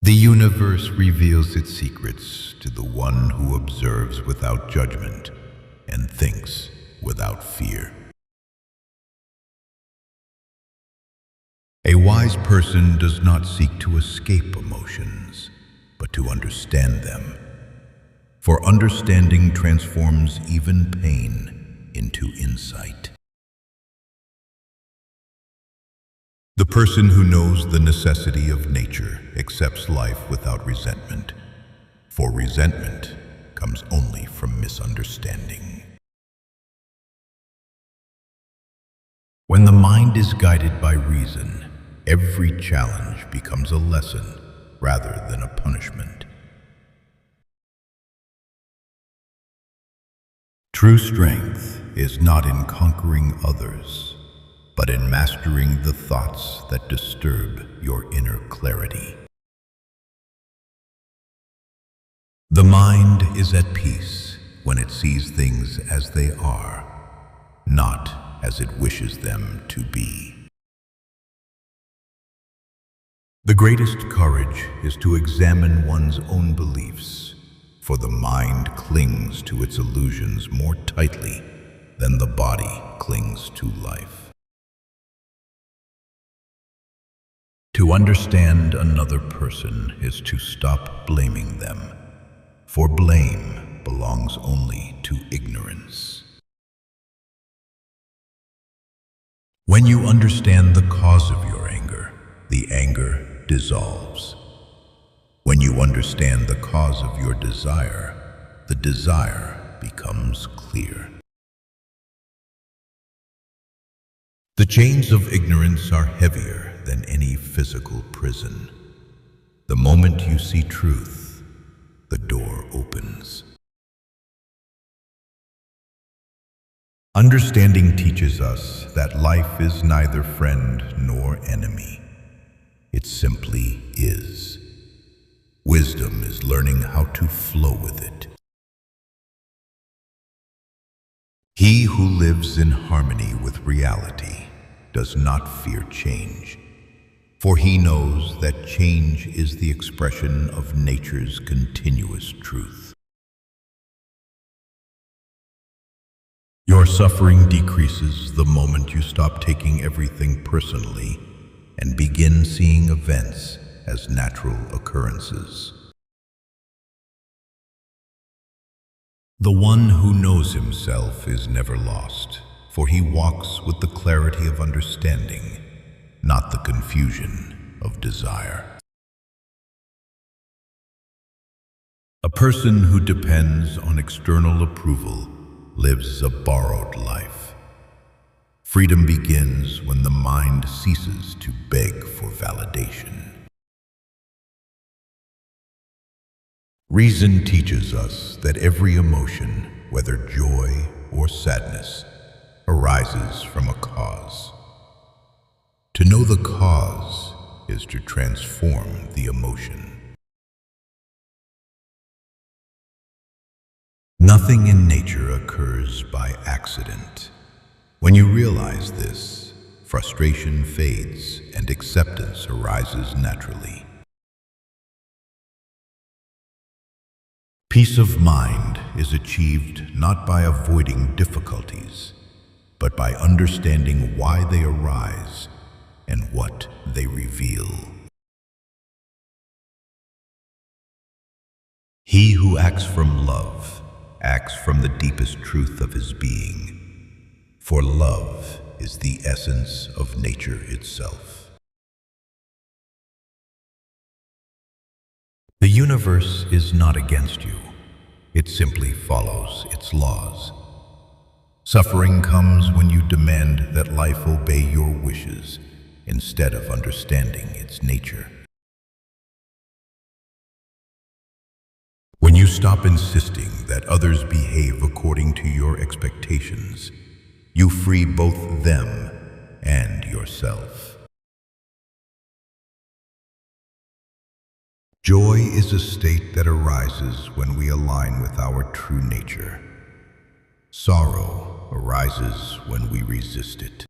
The universe reveals its secrets to the one who observes without judgment and thinks without fear. A wise person does not seek to escape emotions, but to understand them. For understanding transforms even pain into insight. The person who knows the necessity of nature accepts life without resentment, for resentment comes only from misunderstanding. When the mind is guided by reason, every challenge becomes a lesson rather than a punishment. True strength is not in conquering others, but in mastering the thoughts that disturb your inner clarity. The mind is at peace when it sees things as they are, not as it wishes them to be. The greatest courage is to examine one's own beliefs, for the mind clings to its illusions more tightly than the body clings to life. To understand another person is to stop blaming them, for blame belongs only to ignorance. When you understand the cause of your anger, the anger dissolves. When you understand the cause of your desire, the desire becomes clear. The chains of ignorance are heavier than any physical prison. The moment you see truth, the door opens. Understanding teaches us that life is neither friend nor enemy. It simply is. Wisdom is learning how to flow with it. He who lives in harmony with reality does not fear change, for he knows that change is the expression of nature's continuous truth. Your suffering decreases the moment you stop taking everything personally and begin seeing events as natural occurrences. The one who knows himself is never lost, for he walks with the clarity of understanding, not the confusion of desire. A person who depends on external approval lives a borrowed life. Freedom begins when the mind ceases to beg for validation. Reason teaches us that every emotion, whether joy or sadness, arises from a cause. To know the cause is to transform the emotion. Nothing in nature occurs by accident. When you realize this, frustration fades and acceptance arises naturally. Peace of mind is achieved not by avoiding difficulties, but by understanding why they arise and what they reveal. He who acts from love acts from the deepest truth of his being, for love is the essence of nature itself. The universe is not against you. It simply follows its laws. Suffering comes when you demand that life obey your wishes instead of understanding its nature. When you stop insisting that others behave according to your expectations, you free both them and yourself. Joy is a state that arises when we align with our true nature. Sorrow arises when we resist it.